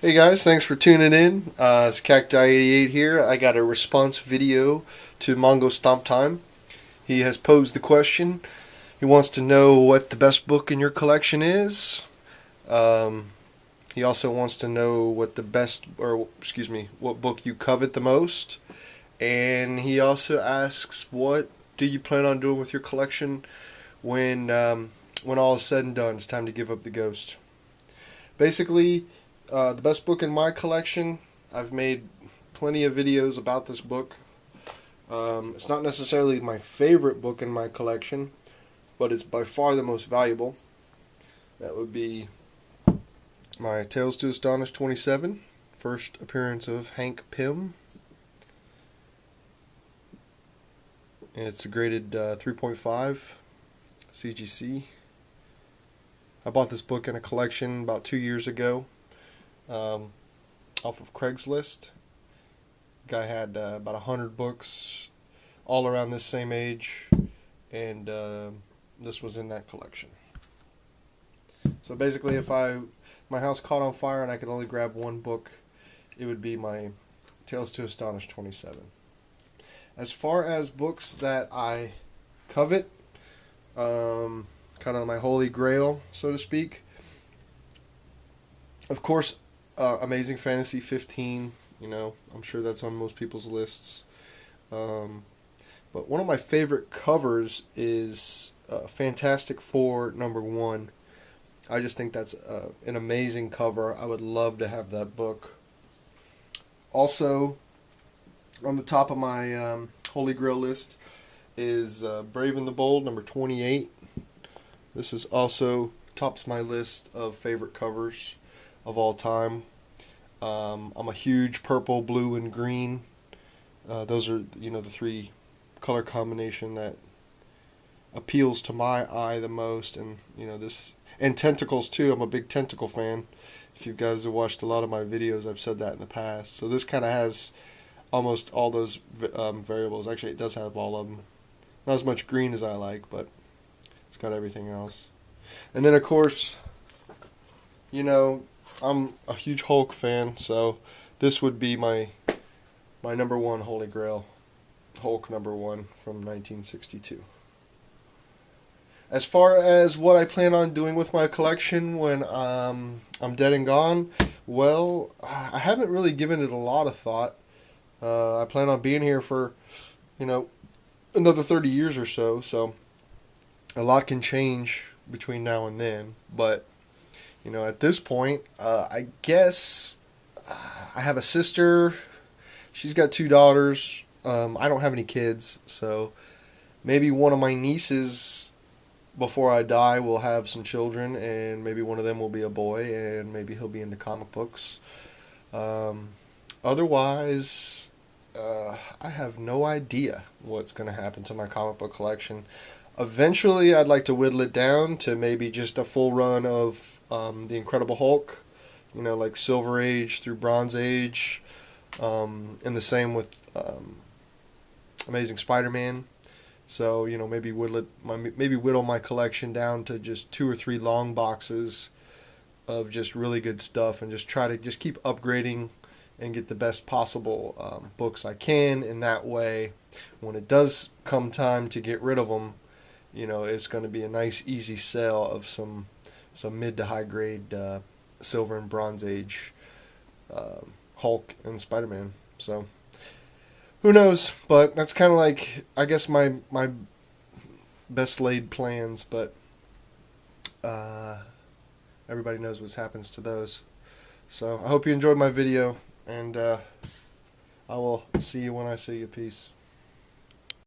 Hey guys, thanks for tuning in. It's Cacti88 here. I got a response video to Mongostomptime. He has posed the question. He wants to know what the best book in your collection is. He also wants to know what what book you covet the most. And he also asks, what do you plan on doing with your collection when all is said and done? It's time to give up the ghost. Basically, the best book in my collection, I've made plenty of videos about this book. It's not necessarily my favorite book in my collection, but it's by far the most valuable. That would be my Tales to Astonish 27, first appearance of Hank Pym. It's graded 3.5 CGC. I bought this book in a collection about 2 years ago. Off of Craigslist. Guy had about 100 books all around this same age, and this was in that collection. So basically, if my house caught on fire and I could only grab one book, it would be my Tales to Astonish 27. As far as books that I covet, kind of my holy grail, so to speak, of course, Amazing Fantasy 15, I'm sure that's on most people's lists. But one of my favorite covers is Fantastic Four #1. I just think that's an amazing cover. I would love to have that book. Also, on the top of my Holy Grail list is Brave and the Bold #28. This is also tops my list of favorite covers of all time. I'm a huge purple, blue, and green. Those are, the three color combination that appeals to my eye the most. And, and tentacles too. I'm a big tentacle fan. If you guys have watched a lot of my videos, I've said that in the past. So this kind of has almost all those variables. Actually, it does have all of them. Not as much green as I like, but it's got everything else. And then, of course, I'm a huge Hulk fan, so this would be my #1 Holy Grail, Hulk #1 from 1962. As far as what I plan on doing with my collection when I'm dead and gone, well, I haven't really given it a lot of thought. I plan on being here for, another 30 years or so a lot can change between now and then, but at this point, I guess I have a sister. She's got 2 daughters. I don't have any kids, so maybe one of my nieces, before I die, will have some children, and maybe one of them will be a boy, and maybe he'll be into comic books. Otherwise, I have no idea what's going to happen to my comic book collection. Eventually, I'd like to whittle it down to maybe just a full run of the Incredible Hulk, like Silver Age through Bronze Age, and the same with Amazing Spider-Man. So maybe whittle my collection down to just 2 or 3 long boxes of just really good stuff, and just try to just keep upgrading and get the best possible books I can. In that way, when it does come time to get rid of them, it's going to be a nice, easy sale of some mid to high grade Silver and Bronze Age Hulk and Spider-Man. So who knows? But that's kind of like, I guess, my best laid plans. But everybody knows what happens to those. So I hope you enjoyed my video, and I will see you when I see you. Peace.